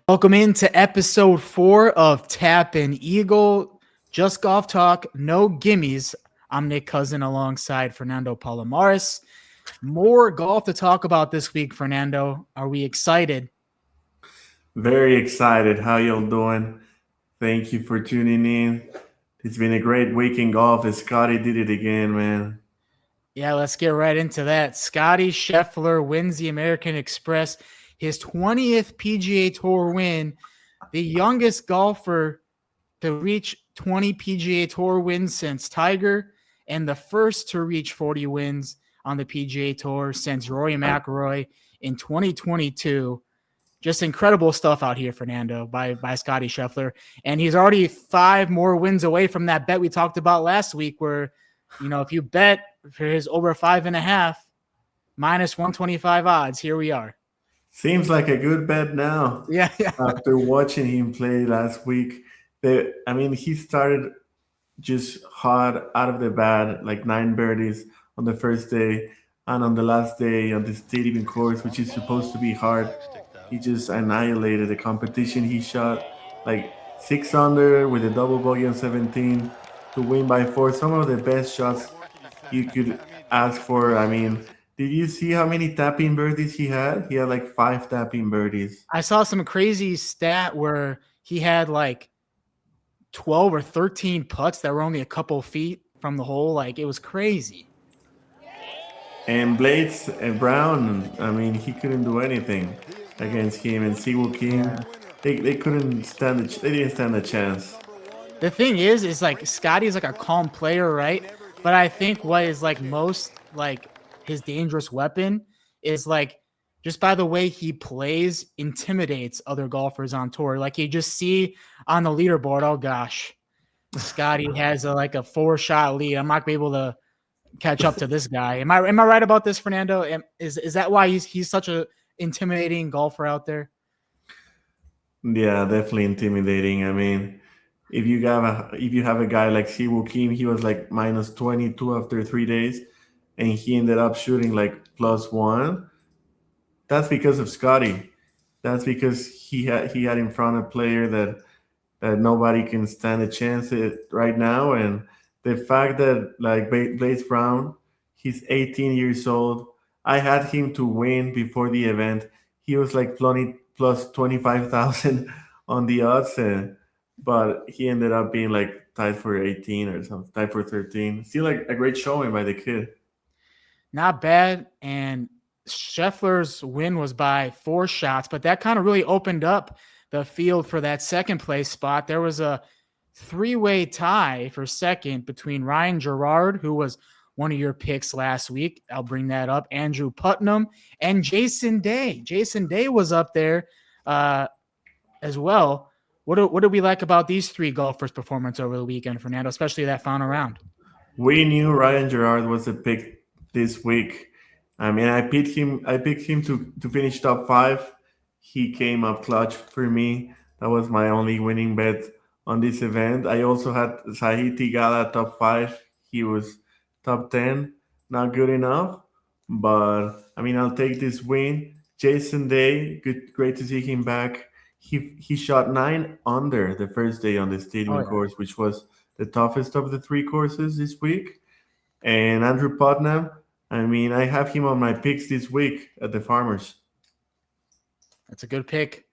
Welcome into episode 4 of Tap and Eagle. Just golf talk, no gimmies. I'm Nick Cousin alongside Fernando Palomares. More golf to talk about this week, Fernando. Are we excited? Very excited. How y'all doing? Thank you for tuning in. It's been a great week in golf. Scotty did it again, man. Yeah, let's get right into that. Scottie Scheffler wins the American Express, his 20th PGA Tour win, the youngest golfer to reach 20 PGA Tour wins since Tiger, and the first to reach 40 wins on the PGA Tour since Rory McIlroy in 2022. Just incredible stuff out here, Fernando, by Scottie Scheffler. And he's already 5 more wins away from that bet we talked about last week where, if you bet for his over 5.5, minus 125 odds, here we are. Seems like a good bet now. Yeah, yeah. After watching him play last week, he started just hot out of the bat, like 9 birdies on the first day, and on the last day on the stadium course, which is supposed to be hard, he just annihilated the competition. He shot like 6 under with a double bogey on 17 to win by 4. Some of the best shots you could ask for. Did you see how many tapping birdies he had? He had like 5 tapping birdies. I saw some crazy stat where he had like 12 or 13 putts that were only a couple feet from the hole. Like, it was crazy. And Blades and Brown, he couldn't do anything against him. And Siwoo Kim, they couldn't stand they didn't stand a chance. The thing is like Scotty is like a calm player, right? But I think what is like most like his dangerous weapon is like just by the way he plays intimidates other golfers on tour. Like you just see on the leaderboard, oh gosh, Scotty has a 4-shot lead. I'm not gonna be able to catch up to this guy. Am I right about this, Fernando? Is that why he's such a intimidating golfer out there? Yeah, definitely intimidating. If you have a guy like Siwoo Kim, he was like minus 22 after 3 days, and he ended up shooting like +1. That's because of Scotty. That's because he had in front a player that nobody can stand a chance at right now. And the fact that like Blades Brown, he's 18 years old. I had him to win before the event. He was like plus 25,000 on the odds, but he ended up being like tied for 18 or something, tied for 13. Still like a great showing by the kid. Not bad. And Scheffler's win was by 4 shots, but that kind of really opened up the field for that second place spot. There was a 3-way tie for second between Ryan Gerard, who was one of your picks last week. I'll bring that up. Andrew Putnam and Jason Day. Jason Day was up there as well. What do we like about these 3 golfers' performance over the weekend, Fernando, especially that final round? We knew Ryan Gerard was the pick this week. I picked him. I picked him to finish top 5. He came up clutch for me. That was my only winning bet on this event. I also had Sahiti Gala top 5. He was top 10. Not good enough, but I'll take this win. Jason Day, great to see him back. He shot 9 under the first day on the stadium course, which was the toughest of the 3 courses this week. And Andrew Putnam, I have him on my picks this week at the Farmers. That's a good pick.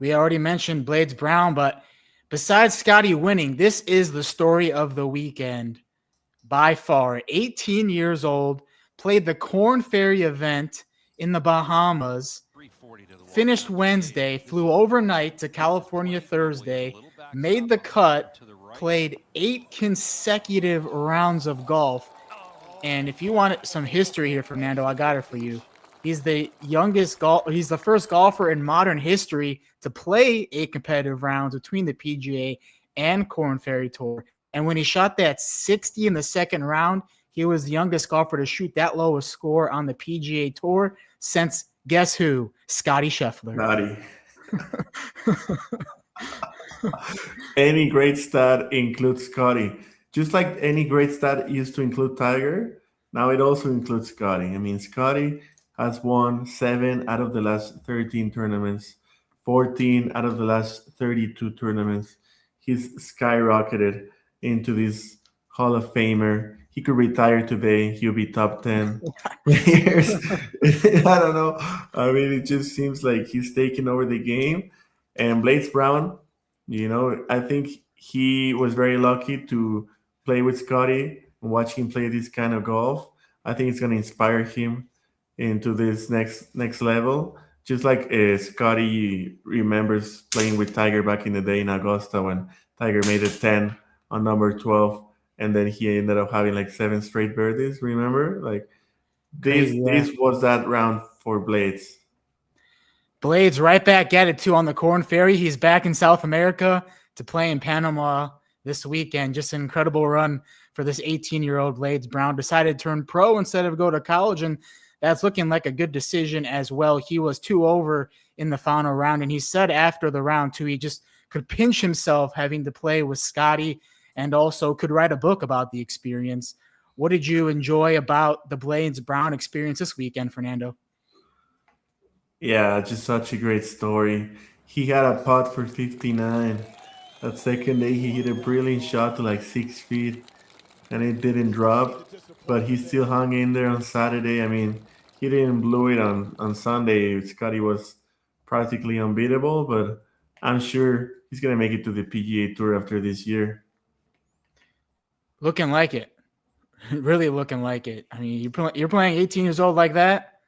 We already mentioned Blades Brown, but besides Scotty winning, this is the story of the weekend by far. 18 years old, played the Korn Ferry event in the Bahamas, finished Wednesday, flew overnight to California Thursday, made the cut, played 8 consecutive rounds of golf. And if you want some history here, Fernando, I got it for you. He's the he's the first golfer in modern history to play 8 competitive rounds between the PGA and Korn Ferry Tour. And when he shot that 60 in the second round, he was the youngest golfer to shoot that low a score on the PGA Tour since, guess who? Scottie Scheffler. Scottie. Any great stat includes Scottie. Just like any great stat used to include Tiger, now it also includes Scottie. Scottie has won 7 out of the last 13 tournaments 14 out of the last 32 tournaments. He's skyrocketed into this Hall of Famer. He could retire today. He'll be top 10 players. I don't know. I mean, it just seems like he's taking over the game. And Blades Brown, I think he was very lucky to play with Scottie and watch him play this kind of golf. I think it's going to inspire him into this next level. Just like Scottie remembers playing with Tiger back in the day in Augusta when Tiger made a 10 on number 12, and then he ended up having like 7 straight birdies. Remember, like this Crazy, yeah. this was that round for Blades. Blades right back at it too on the Corn Ferry. He's back in South America to play in Panama this weekend. Just an incredible run for this 18-year-old Blades Brown. Decided to turn pro instead of go to college, and that's looking like a good decision as well. He was 2 over in the final round, and he said after the round too, he just could pinch himself having to play with Scottie, and also could write a book about the experience. What did you enjoy about the Blades Brown experience this weekend, Fernando? Yeah, just such a great story. He had a putt for 59. That second day, he hit a brilliant shot to like 6 feet, and it didn't drop. But he still hung in there on Saturday. I mean, he didn't blow it on Sunday. Scotty was practically unbeatable, but I'm sure he's gonna make it to the PGA Tour after this year. Looking like it. Really looking like it. I mean, you're playing 18 years old like that,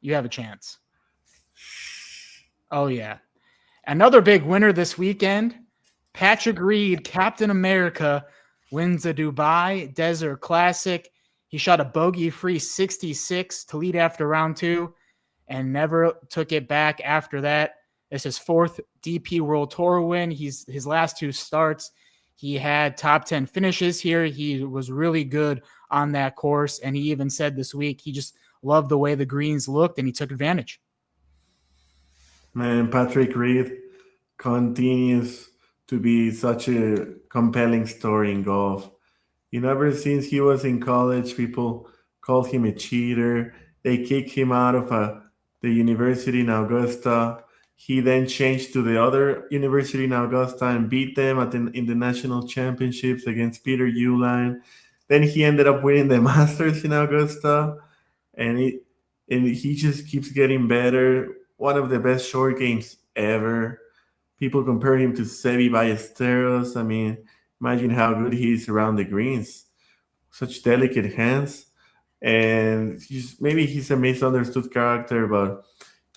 you have a chance. Oh, yeah. Another big winner this weekend, Patrick Reed, Captain America, wins the Dubai Desert Classic. He shot a bogey-free 66 to lead after round 2 and never took it back after that. It's his 4th DP World Tour win. His last 2 starts, he had top 10 finishes here. He was really good on that course, and he even said this week he just loved the way the greens looked, and he took advantage. Man, Patrick Reed continues to be such a compelling story in golf. Ever since he was in college, people called him a cheater. They kicked him out of the university in Augusta. He then changed to the other university in Augusta and beat them in the national championships against Peter Uline. Then he ended up winning the Masters in Augusta, and he just keeps getting better. One of the best short games ever. People compare him to Seve Ballesteros. I mean, imagine how good he is around the greens. Such delicate hands. And maybe he's a misunderstood character, but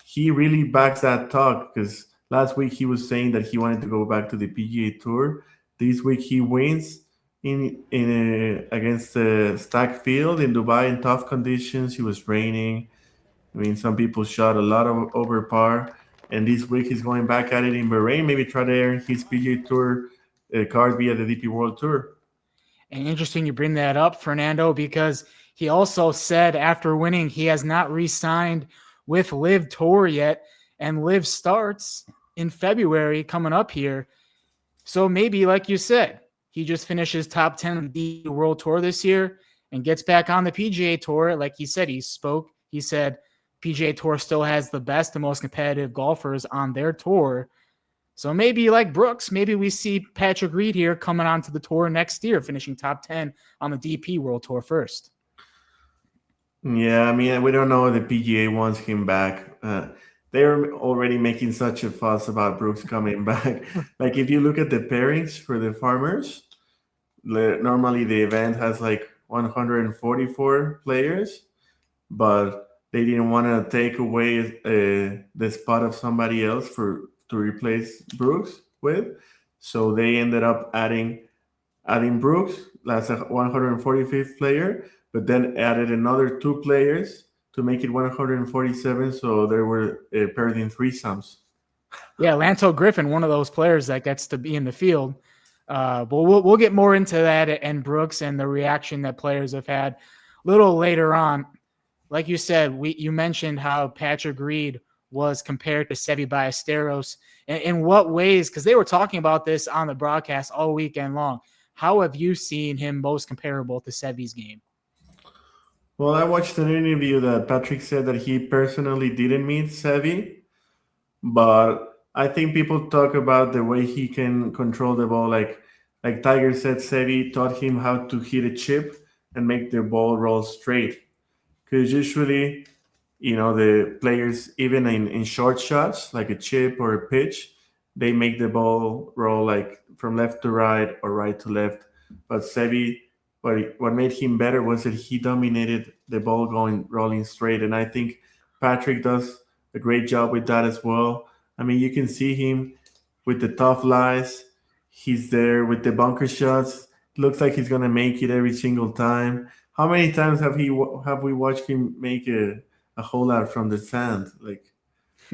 he really backs that talk, because last week he was saying that he wanted to go back to the PGA Tour. This week he wins against the stacked field in Dubai in tough conditions. It was raining. I mean, some people shot a lot of over par, and this week he's going back at it in Bahrain. Maybe try to earn his PGA Tour card via the DP World Tour. And interesting you bring that up, Fernando, because he also said after winning he has not re-signed with Live Tour yet, and Live starts in February coming up here. So maybe, like you said, he just finishes top 10 of the World Tour this year and gets back on the PGA Tour. Like he said, he said PGA Tour still has the best and most competitive golfers on their tour. So maybe like Brooks, maybe we see Patrick Reed here coming onto the tour next year, finishing top 10 on the DP World Tour first. Yeah, I mean, we don't know if the PGA wants him back. They're already making such a fuss about Brooks coming back. Like, if you look at the pairings for the Farmers, normally the event has like 144 players, but they didn't want to take away the spot of somebody else to replace Brooks with. So they ended up adding Brooks, that's a 145th player, but then added another 2 players to make it 147. So there were paired in threesomes. Yeah, Lanto Griffin, one of those players that gets to be in the field. But we'll get more into that and Brooks and the reaction that players have had a little later on. Like you said, you mentioned how Patrick Reed was compared to Seve Ballesteros. In what ways? Because they were talking about this on the broadcast all weekend long. How have you seen him most comparable to Seve's game? Well, I watched an interview that Patrick said that he personally didn't meet Seve, but I think people talk about the way he can control the ball. Like Tiger said, Seve taught him how to hit a chip and make the ball roll straight. Because usually, the players, even in short shots, like a chip or a pitch, they make the ball roll like from left to right or right to left. But Seve, what made him better was that he dominated the ball going rolling straight. And I think Patrick does a great job with that as well. I mean, you can see him with the tough lies. He's there with the bunker shots. Looks like he's gonna make it every single time. How many times have we watched him make a whole lot from the sand? Like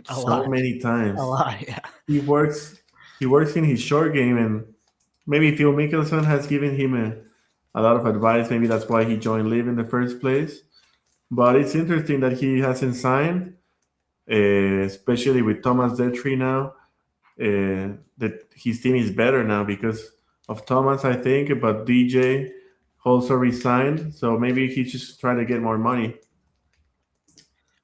A so lot, many a times. lot. Yeah. He works in his short game, and maybe Phil Mickelson has given him a lot of advice. Maybe that's why he joined Live in the first place. But it's interesting that he hasn't signed, especially with Thomas Detry now. That his team is better now because of Thomas, I think. But DJ also resigned, so maybe he just trying to get more money.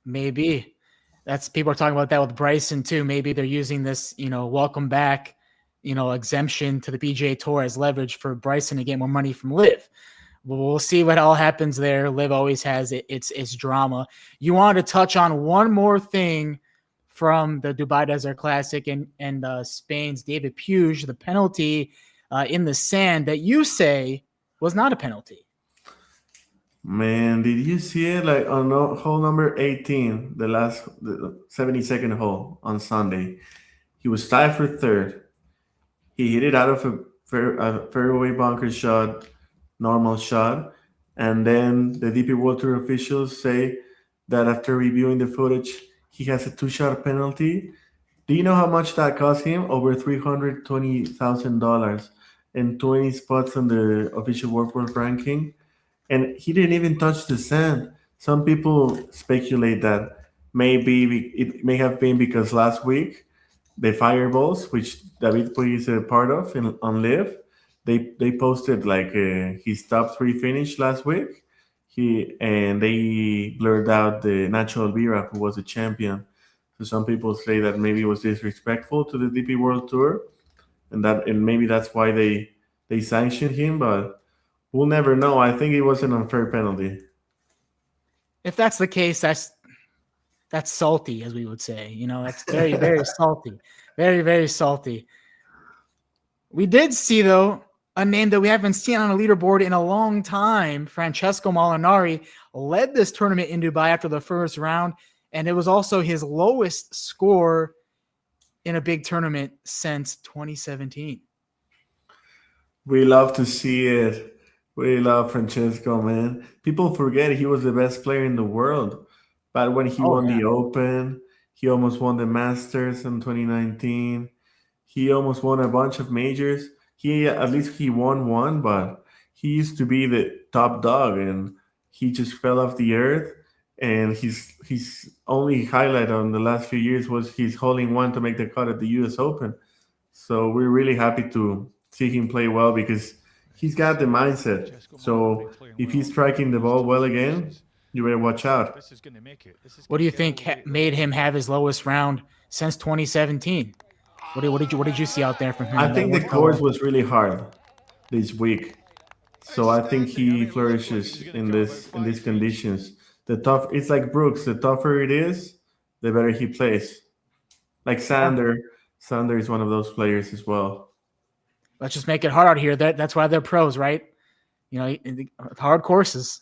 Maybe that's people are talking about that with Bryson too. Maybe they're using this, welcome back, exemption to the PGA Tour as leverage for Bryson to get more money from Live. We'll see what all happens there. Live always has its drama. You wanted to touch on one more thing from the Dubai Desert Classic and Spain's David Puig, the penalty in the sand that you say was not a penalty. Man, did you see it? Like on hole number 18, the 72nd hole on Sunday, he was tied for third. He hit it out of a fairway bunker shot, normal shot, and then the DP World Tour officials say that after reviewing the footage, he has a two-shot penalty. Do you know how much that cost him? Over $320,000 and 20 spots on the official World ranking, and he didn't even touch the sand. Some people speculate that it may have been because last week the Fireballs, which David Puig is a part of on Live, they posted like his top three finish last week. They blurred out the Nacho Elvira, who was a champion. So some people say that maybe it was disrespectful to the DP World Tour, and maybe that's why they sanctioned him, but we'll never know. I think it was an unfair penalty. If that's the case, that's salty, as we would say. That's very, very salty. Very, very salty. We did see, though, a name that we haven't seen on a leaderboard in a long time. Francesco Molinari led this tournament in Dubai after the first round, and it was also his lowest score in a big tournament since 2017. We love to see it. We love Francesco, man. People forget he was the best player in the world. But when he Oh, won yeah. the Open, he almost won the Masters in 2019. He almost won a bunch of majors. At least he won one, but he used to be the top dog, and he just fell off the earth. And his only highlight on the last few years was his holding one to make the cut at the U.S. Open. So we're really happy to see him play well because he's got the mindset. So if he's striking the ball well again, you better watch out. What do you think made him have his lowest round since 2017? What did you see out there from I him that think the was course so? was really hard this week. So I think he flourishes in these conditions. The tough it's like Brooks, the tougher it is, the better he plays. Like Yeah. Sander. Sander is one of those players as well. Let's just make it hard out here. That's why they're pros, right? Hard courses.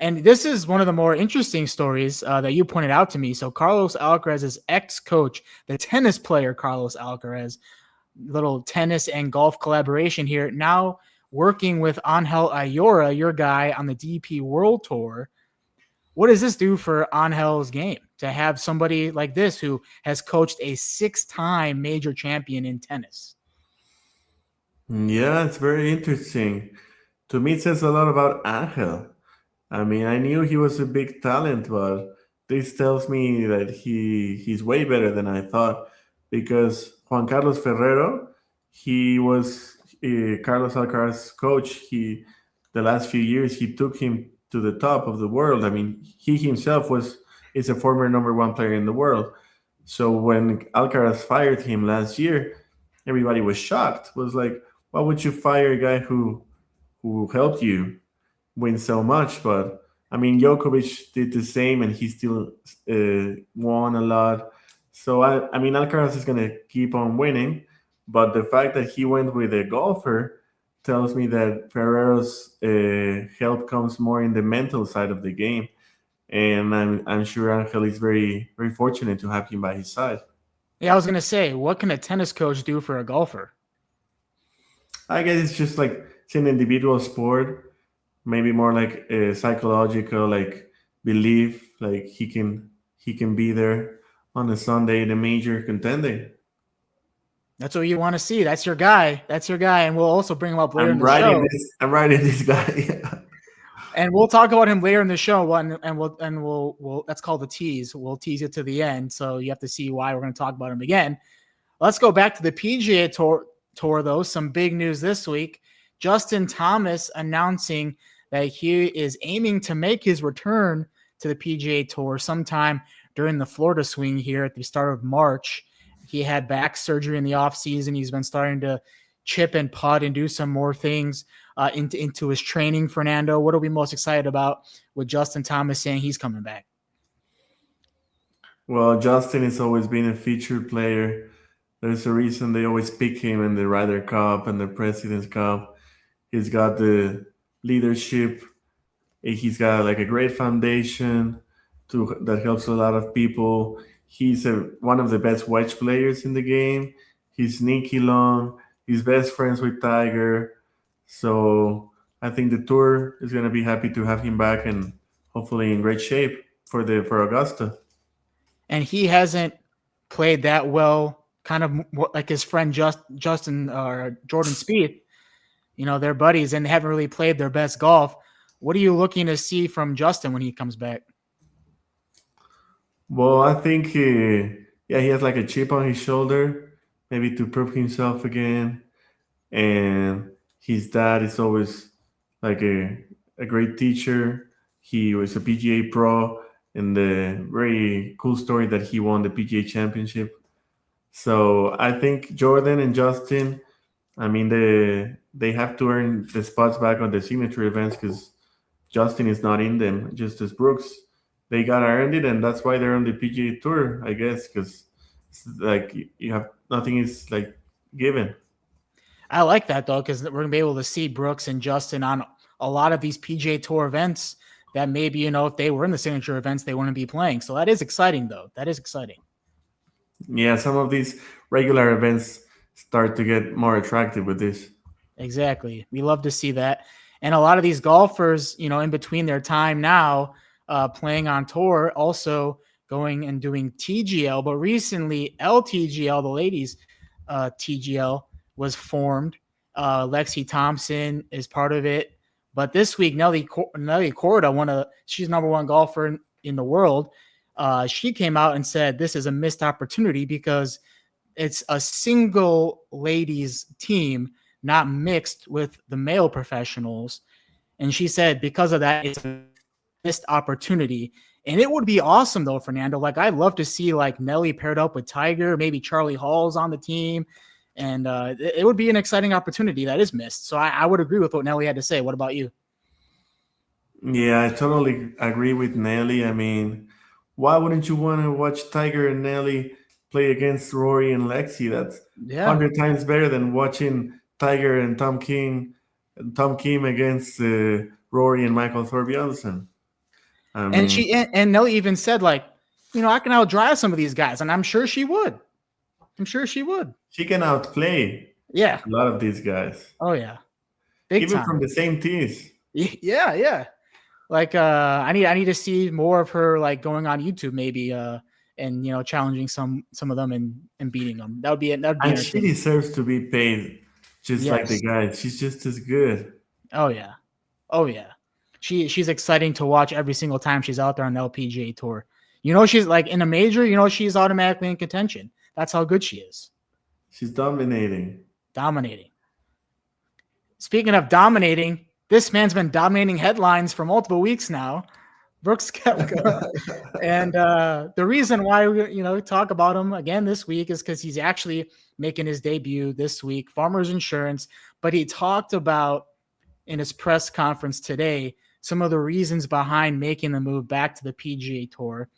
And this is one of the more interesting stories that you pointed out to me. So Carlos Alcaraz's ex-coach, the tennis player Carlos Alcaraz, little tennis and golf collaboration here, now working with Ángel Ayora, your guy on the DP World Tour. What does this do for Angel's game to have somebody like this who has coached a 6-time major champion in tennis? Yeah, it's very interesting. To me, it says a lot about Angel. I mean, I knew he was a big talent, but this tells me that he's way better than I thought. Because Juan Carlos Ferrero, he was Carlos Alcaraz's coach. The last few years he took him to the top of the world. I mean, he himself is a former number one player in the world. So when Alcaraz fired him last year, everybody was shocked. Was like, why would you fire a guy who helped you win so much? But I mean, Djokovic did the same, and he still won a lot. So I mean, Alcaraz is gonna keep on winning, but the fact that he went with a golfer tells me that Ferrero's help comes more in the mental side of the game, and I'm sure Angel is very fortunate to have him by his side. Yeah, I was gonna say, what can a tennis coach do for a golfer? I guess it's just like it's an individual sport, maybe more like a psychological like belief, like he can be there on a Sunday in a major contending. That's what you want to see. That's your guy. That's your guy. And we'll also bring him up later in I'm the writing show. this. I'm writing this guy. And we'll talk about him later in the show. And we'll that's called the tease. We'll tease it to the end. So you have to see why we're going to talk about him again. Let's go back to the PGA Tour though. Some big news this week. Justin Thomas announcing that he is aiming to make his return to the PGA Tour sometime during the Florida swing here at the start of March. He had back surgery in the offseason. He's been starting to chip and putt and do some more things into his training. Fernando, what are we most excited about with Justin Thomas saying he's coming back? Well, Justin has always been a featured player. There's a reason they always pick him in the Ryder Cup and the President's Cup. He's got the leadership. He's got like a great foundation that helps a lot of people. He's one of the best wedge players in the game. He's sneaky long. He's best friends with Tiger. So I think the tour is going to be happy to have him back and hopefully in great shape for Augusta. And he hasn't played that well, kind of like his friend Justin or Jordan Spieth. You know, they're buddies and they haven't really played their best golf. What are you looking to see from Justin when he comes back? Well, I think he has like a chip on his shoulder, maybe to prove himself again. And his dad is always like a great teacher. He was a PGA pro, and the very cool story that he won the PGA championship. So I think Jordan and Justin, I mean, they have to earn the spots back on the signature events because Justin is not in them, just as Brooks. They gotta earn it, and that's why they're on the PGA Tour, I guess, because like you have nothing is like given. I like that though, because we're gonna be able to see Brooks and Justin on a lot of these PGA Tour events that maybe, you know, if they were in the signature events, they wouldn't be playing. So that is exciting though. That is exciting. Yeah, some of these regular events start to get more attractive with this. Exactly. We love to see that. And a lot of these golfers, you know, in between their time now playing on tour, also going and doing TGL. But recently, LTGL, the ladies TGL, was formed. Lexi Thompson is part of it. But this week, Nelly Korda, she's number one golfer in the world. She came out and said this is a missed opportunity because it's a single ladies team, not mixed with the male professionals. And she said because of that, it's a missed opportunity. And it would be awesome though, Fernando. Like I'd love to see like Nelly paired up with Tiger, maybe Charlie Hall's on the team. And it would be an exciting opportunity that is missed. So I would agree with what Nelly had to say. What about you? Yeah, I totally agree with Nelly. I mean, why wouldn't you want to watch Tiger and Nelly play against Rory and Lexi? That's 100 times better than watching Tiger and Tom Kim against Rory and Michael Thorbjornsen. And Nelly even said like, you know, I can outdrive some of these guys, and I'm sure she would. She can outplay a lot of these guys. Oh yeah, big even time. From the same teams. Yeah. Like I need to see more of her like going on YouTube maybe and you know challenging some of them and beating them. That would be it. And she deserves to be paid just like the guys. She's just as good. Oh yeah. She's exciting to watch every single time she's out there on the LPGA tour. You know she's like in a major. You know she's automatically in contention. That's how good she is. She's dominating. Speaking of dominating, this man's been dominating headlines for multiple weeks now. Brooks Koepka. And the reason why we talk about him again this week is because he's actually making his debut this week, Farmers Insurance. But he talked about in his press conference today some of the reasons behind making the move back to the PGA Tour.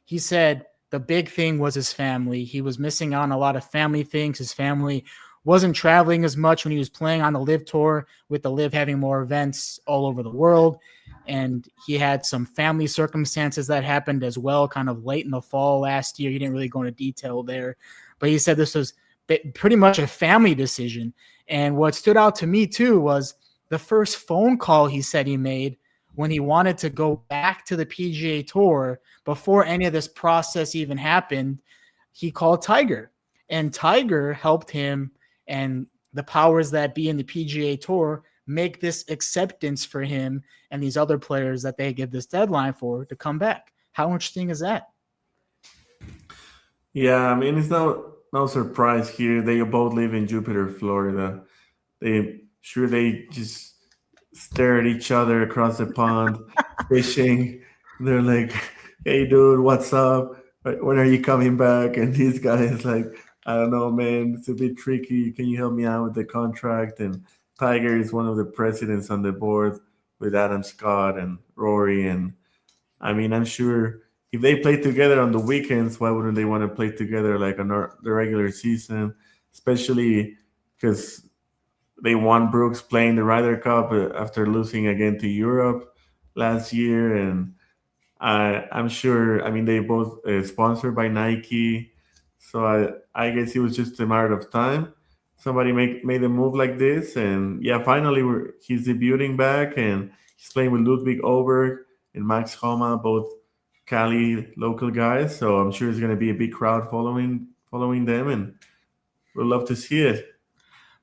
He said the big thing was his family. He was missing out on a lot of family things. His family wasn't traveling as much when he was playing on the LIV Tour, with the LIV having more events all over the world. And he had some family circumstances that happened as well, kind of late in the fall last year. He didn't really go into detail there, but he said this was pretty much a family decision. And what stood out to me too was the first phone call he said he made when he wanted to go back to the PGA Tour before any of this process even happened. He called Tiger, and Tiger helped him and the powers that be in the PGA Tour make this acceptance for him and these other players that they give this deadline for to come back. How interesting is that? Yeah, I mean, it's no surprise here. They both live in Jupiter, Florida. They just stare at each other across the pond, fishing. They're like, "Hey, dude, what's up? When are you coming back?" And this guy is like, "I don't know, man. It's a bit tricky. Can you help me out with the contract?" And Tiger is one of the presidents on the board with Adam Scott and Rory. And I mean, I'm sure if they play together on the weekends, why wouldn't they want to play together like on the regular season? Especially because they won Brooks playing the Ryder Cup after losing again to Europe last year. And I'm sure, I mean, they both sponsored by Nike. So I guess it was just a matter of time. Somebody made a move like this. And yeah, finally he's debuting back, and he's playing with Ludwig Oberg and Max Homa, both Cali local guys. So I'm sure it's going to be a big crowd following them, and we'll love to see it.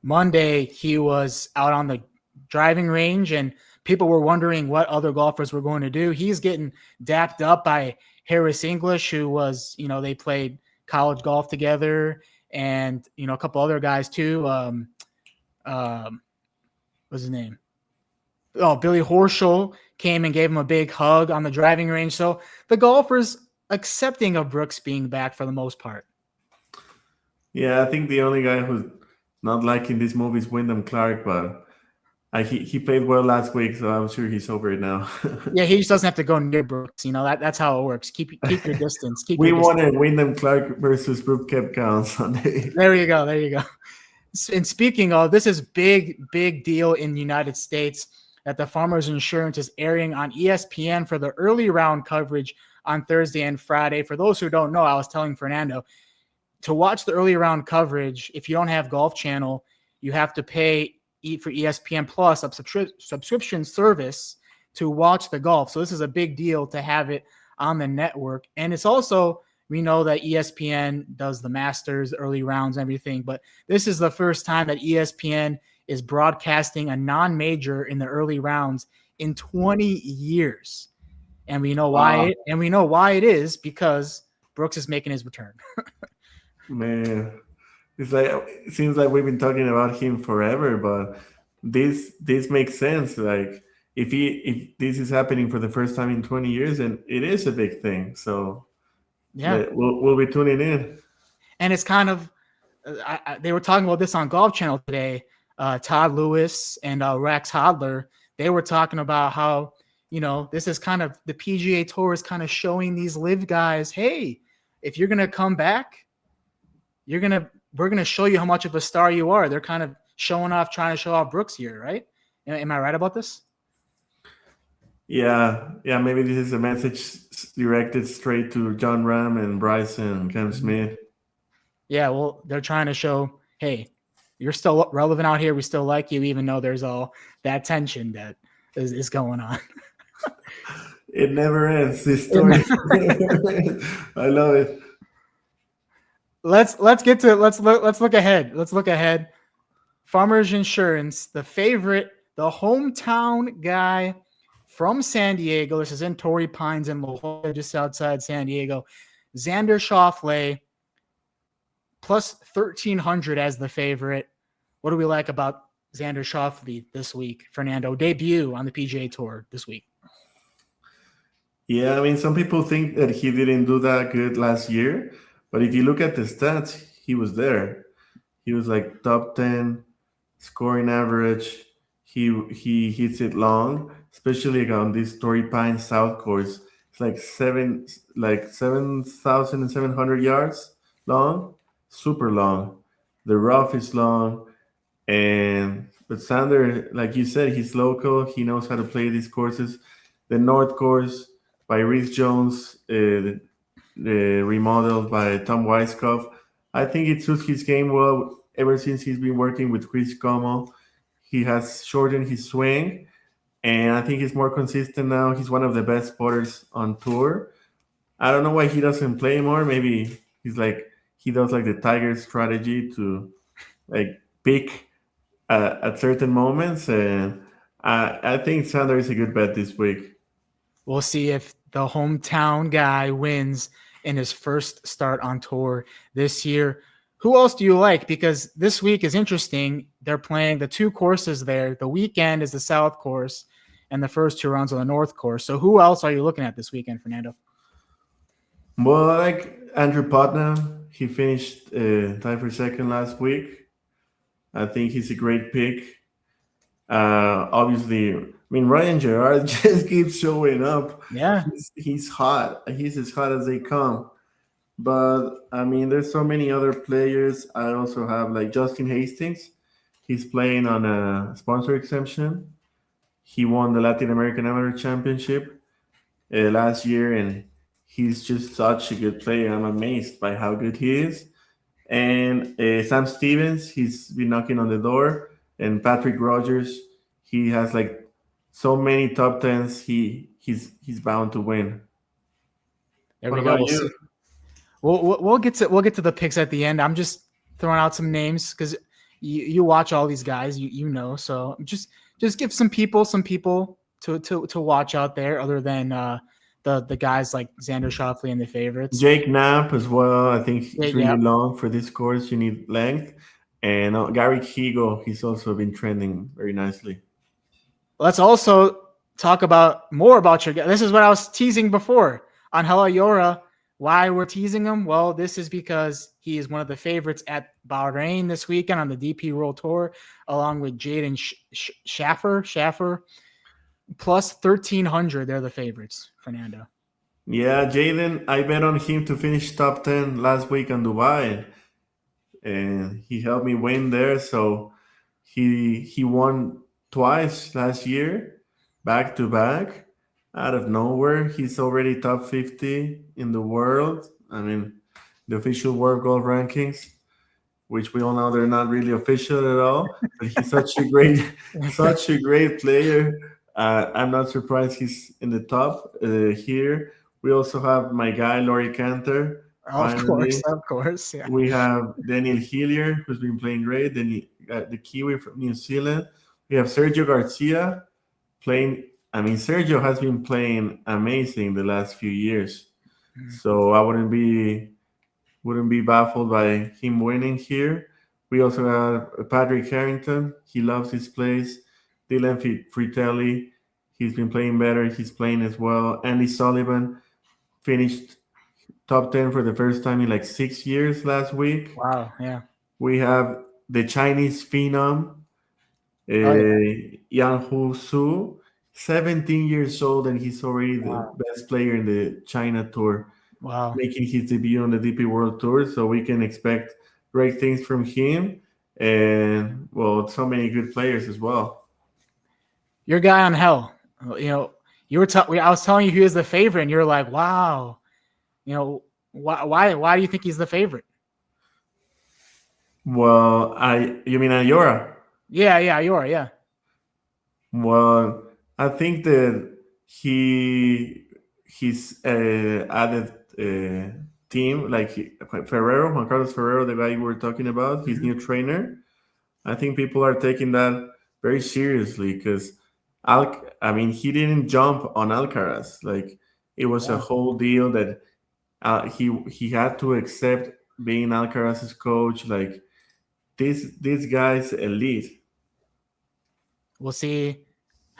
Monday, he was out on the driving range, and people were wondering what other golfers were going to do. He's getting dapped up by Harris English, who was, they played college golf together, and, a couple other guys too. What's his name? Oh, Billy Horschel came and gave him a big hug on the driving range. So the golfers accepting of Brooks being back for the most part. Yeah, I think the only guy who's not liking this move is Wyndham Clark, but he played well last week, so I'm sure he's over it now. Yeah, he just doesn't have to go near Brooks. That's how it works. Keep your distance. We wanted Wyndham Clark versus Brooks Koepka on Sunday. There you go. And speaking of, this is big deal in the United States that the Farmers Insurance is airing on ESPN for the early round coverage on Thursday and Friday. For those who don't know, I was telling Fernando, to watch the early round coverage, if you don't have Golf Channel, you have to pay for ESPN Plus, a subscription service, to watch the golf. So this is a big deal to have it on the network. And it's also, we know that ESPN does the Masters, early rounds, and everything, but this is the first time that ESPN is broadcasting a non-major in the early rounds in 20 years. And we know why. And we know why it is, because Brooks is making his return. Man, it seems like we've been talking about him forever, but this makes sense. Like if this is happening for the first time in 20 years, and it is a big thing. So yeah, we'll be tuning in. And it's kind of they were talking about this on Golf Channel today. Todd Lewis and Rex Hodler, they were talking about how, this is kind of the PGA Tour is kind of showing these LIV guys, hey, if you're gonna come back, we're gonna show you how much of a star you are. They're kind of trying to show off Brooks here, right? Am I right about this? Yeah. Maybe this is a message directed straight to John Ram and Bryson and Cam Smith. Yeah, well, they're trying to show, hey, you're still relevant out here. We still like you, even though there's all that tension that is going on. It never ends. This story. I love it. Let's look ahead. Let's look ahead. Farmers Insurance, the favorite, the hometown guy from San Diego. This is in Torrey Pines in La Jolla, just outside San Diego. Xander Schauffele, plus 1,300 as the favorite. What do we like about Xander Schauffele this week, Fernando? Debut on the PGA Tour this week. Yeah, I mean, some people think that he didn't do that good last year, but if you look at the stats, he was there. He was like top 10 scoring average. He hits it long, especially on this Torrey Pines South course. It's like 7,700 yards long, super long. The rough is long, and but Sander, like you said, he's local. He knows how to play these courses. The North Course by Reese Jones, remodeled by Tom Weiskopf. I think it suits his game well ever since he's been working with Chris Como. He has shortened his swing, and I think he's more consistent now. He's one of the best putters on tour. I don't know why he doesn't play more. Maybe he does like the Tiger strategy to like pick at certain moments. And I think Sander is a good bet this week. We'll see if the hometown guy wins in his first start on tour this year. Who else do you like? Because this week is interesting. They're playing the two courses there. The weekend is the South course, and the first two rounds on the North course. So who else are you looking at this weekend, Fernando? Well, I like Andrew Putnam. He finished tied for second last week. I think he's a great pick. Obviously, I mean Ryan Gerard just keeps showing up. Yeah. He's hot. He's as hot as they come. But I mean, there's so many other players. I also have like Justin Hastings. He's playing on a sponsor exemption. He won the Latin American Amateur Championship last year, and he's just such a good player. I'm amazed by how good he is. And Sam Stevens, he's been knocking on the door. And Patrick Rogers, he has like so many top tens. He's bound to win. There What we go. about We'll you? see. We'll get to the picks at the end. I'm just throwing out some names because you watch all these guys, you know. So just give some people to watch out there other than the guys like Xander Schauffele and the favorites. Jake Knapp as well. I think Yeah, he's yeah. really long for this course. You need length. And Gary Higo, he's also been trending very nicely. Let's also talk about more about your guy. This is what I was teasing before on Ángel Ayora. Why we're teasing him? Well, this is because he is one of the favorites at Bahrain this weekend on the DP World Tour, along with Jayden Schaper, plus 1,300. They're the favorites, Fernando. Yeah, Jaden, I bet on him to finish top 10 last week in Dubai. And he helped me win there. So he won twice last year, back to back, out of nowhere. He's already top 50 in the world. I mean, the official world golf rankings, which we all know they're not really official at all. But he's such a great player. I'm not surprised he's in the top here. We also have my guy Laurie Cantor. Of Finally, course, yeah. we have Daniel Hillier, who's been playing great. Then the Kiwi from New Zealand. We have Sergio Garcia playing. I mean, Sergio has been playing amazing the last few years. So I wouldn't be baffled by him winning here. We also have Patrick Harrington. He loves his plays. Dylan Fritelli. He's been playing better. He's playing as well. Andy Sullivan finished top 10 for the first time in like 6 years last week. Wow, yeah. We have the Chinese phenom, Yang Hu Su, 17 years old, and he's already the best player in the China Tour, Wow. making his debut on the DP World Tour. So we can expect great things from him, and well, so many good players as well. Your guy on hell, I was telling you he was the favorite, and you're like, wow. Why do you think he's the favorite? Well, you mean Ayora? Yeah, Ayora, yeah. Well, I think that he's added team like Juan Carlos Ferrero, the guy you were talking about, his new trainer. I think people are taking that very seriously because he didn't jump on Alcaraz. Like it was a whole deal that he had to accept being Alcaraz's coach. Like this guy's elite. We'll see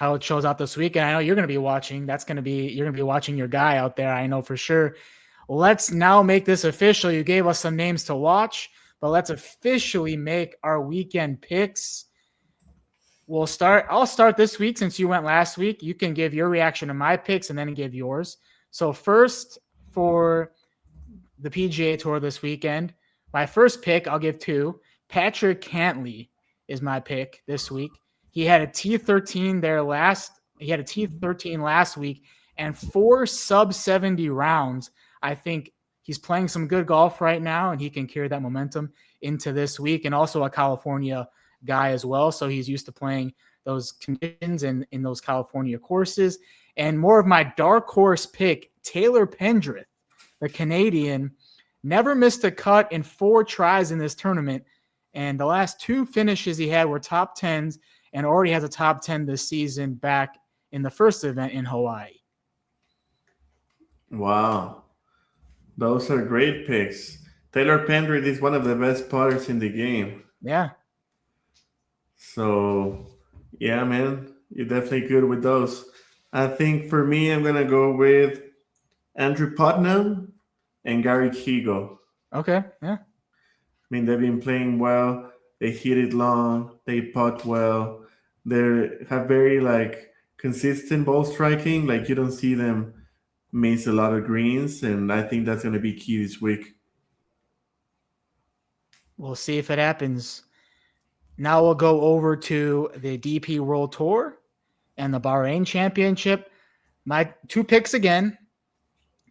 how it shows out this week. And I know you're going to be watching. You're going to be watching your guy out there. I know for sure. Let's now make this official. You gave us some names to watch, but let's officially make our weekend picks. I'll start this week since you went last week. You can give your reaction to my picks and then give yours. So first, for the PGA Tour this weekend, my first pick, I'll give two. Patrick Cantlay is my pick this week. He had a T13 last week and 4 sub-70 rounds. I think he's playing some good golf right now, and he can carry that momentum into this week, and also a California guy as well. So he's used to playing those conditions in those California courses. And more of my dark horse pick, Taylor Pendrith, the Canadian, never missed a cut in 4 tries in this tournament. And the last 2 finishes he had were top 10s, and already has a top 10 this season back in the first event in Hawaii. Wow. Those are great picks. Taylor Pendrith is one of the best putters in the game. Yeah. So, yeah, man, you're definitely good with those. I think for me, I'm going to go with Andrew Putnam and Gary Kigo. Okay, yeah. I mean, they've been playing well. They hit it long. They putt well. They have very, consistent ball striking. Like, you don't see them miss a lot of greens, and I think that's going to be key this week. We'll see if it happens. Now we'll go over to the DP World Tour and the Bahrain Championship. My 2 picks again,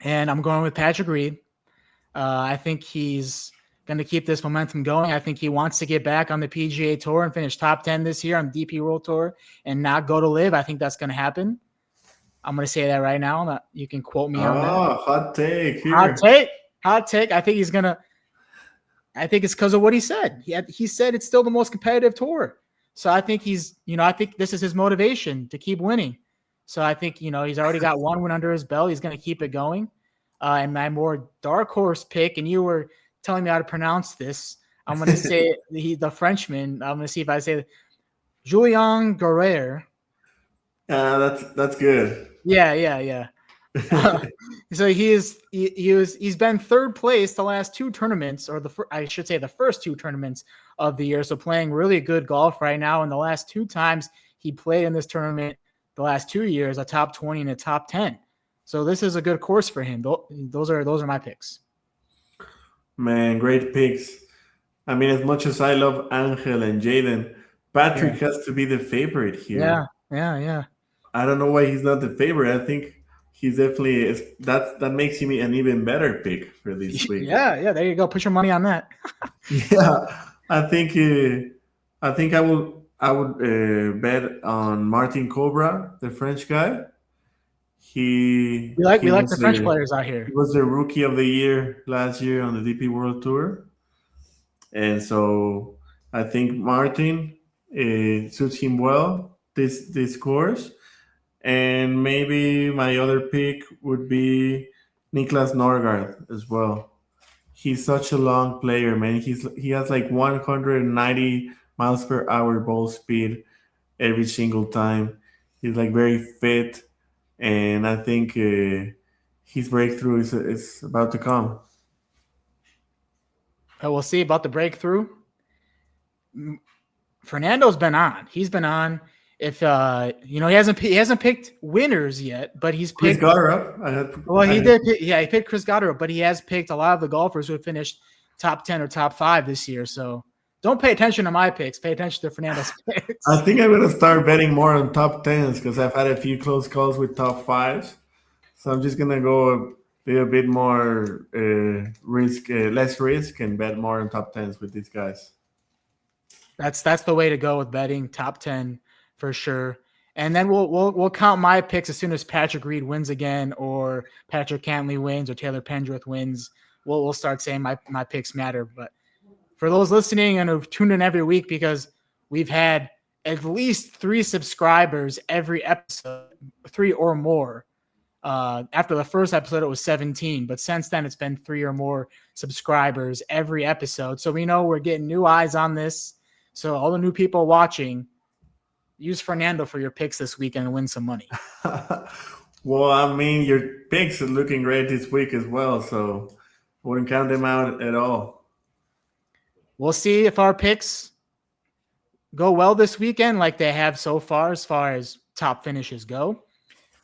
and I'm going with Patrick Reed. I think he's going to keep this momentum going. I think he wants to get back on the PGA Tour and finish top 10 this year on the DP World Tour and not go to live. I think that's going to happen. I'm going to say that right now. You can quote me on that. Hot take. Here. Hot take. I think he's going to – I think it's because of what he said. He said it's still the most competitive tour. So I think I think this is his motivation to keep winning. So I think, he's already got 1 win under his belt. He's going to keep it going. And my more dark horse pick, and you were telling me how to pronounce this. I'm going to say the Frenchman. I'm going to see if I say Julian Guerrier. That's good. Yeah. So he's been third place the last 2 tournaments, or I should say the first 2 tournaments of the year. So playing really good golf right now. And the last 2 times he played in this tournament, the last 2 years, a top 20 and a top 10. So this is a good course for him. Those are my picks. Man, great picks. I mean, as much as I love Ángel and Jayden, Patrick has to be the favorite here. Yeah. I don't know why he's not the favorite. I think he's definitely that makes him an even better pick for this week. Yeah. There you go. Put your money on that. Yeah, I think I would bet on Martin Cobra, the French guy. We like the French players out here. He was the rookie of the year last year on the DP World Tour, and so I think Martin suits him well this course. And maybe my other pick would be Niklas Norgard as well. He's such a long player, man. He has 190 miles per hour ball speed every single time. He's very fit, and I think his breakthrough is about to come. We'll see about the breakthrough. Fernando's been on. He's been on. If he hasn't picked winners yet, but he's picked Chris Goddard. He did. He picked Chris Goddard, but he has picked a lot of the golfers who have finished top 10 or top 5 this year. So don't pay attention to my picks. Pay attention to Fernando's picks. I think I'm gonna start betting more on top 10s because I've had a few close calls with top 5s. So I'm just gonna go a bit more less risk, and bet more on top 10s with these guys. That's the way to go with betting top 10. For sure. And then we'll count my picks as soon as Patrick Reed wins again, or Patrick Cantlay wins, or Taylor Pendrith wins. We'll start saying my picks matter. But for those listening and who've tuned in every week, because we've had at least 3 subscribers every episode, 3 or more. After the first episode, it was 17, but since then it's been 3 or more subscribers every episode. So we know we're getting new eyes on this. So all the new people watching, use Fernando for your picks this weekend and win some money. Well, I mean, your picks are looking great this week as well, so wouldn't count them out at all. We'll see if our picks go well this weekend like they have so far as top finishes go.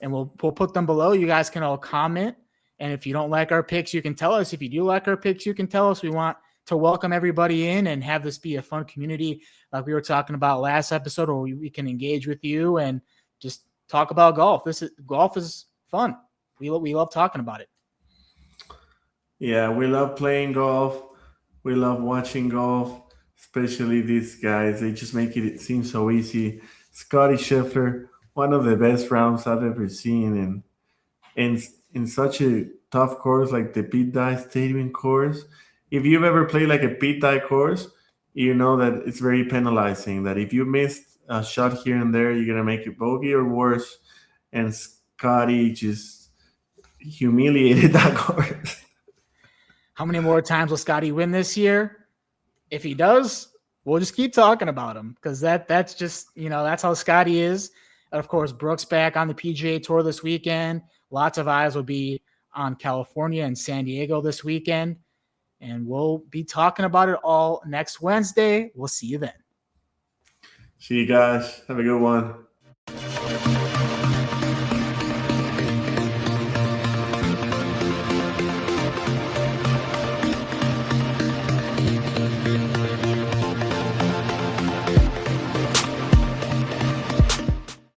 And we'll put them below. You guys can all comment. And if you don't like our picks, you can tell us. If you do like our picks, you can tell us. We want to welcome everybody in and have this be a fun community like we were talking about last episode, where we can engage with you and just talk about golf. Golf is fun. We love talking about it. Yeah, we love playing golf. We love watching golf, especially these guys. They just make it seem so easy. Scottie Scheffler, one of the best rounds I've ever seen, and in such a tough course like the Pete Dye Stadium course. If you've ever played like a Pete Dye course, you know that it's very penalizing. That if you missed a shot here and there, you're gonna make it bogey or worse. And Scottie just humiliated that course. How many more times will Scottie win this year? If he does, we'll just keep talking about him, because that's just, that's how Scottie is. And of course, Brooks back on the PGA Tour this weekend. Lots of eyes will be on California and San Diego this weekend. And we'll be talking about it all next Wednesday. We'll see you then. See you guys. Have a good one.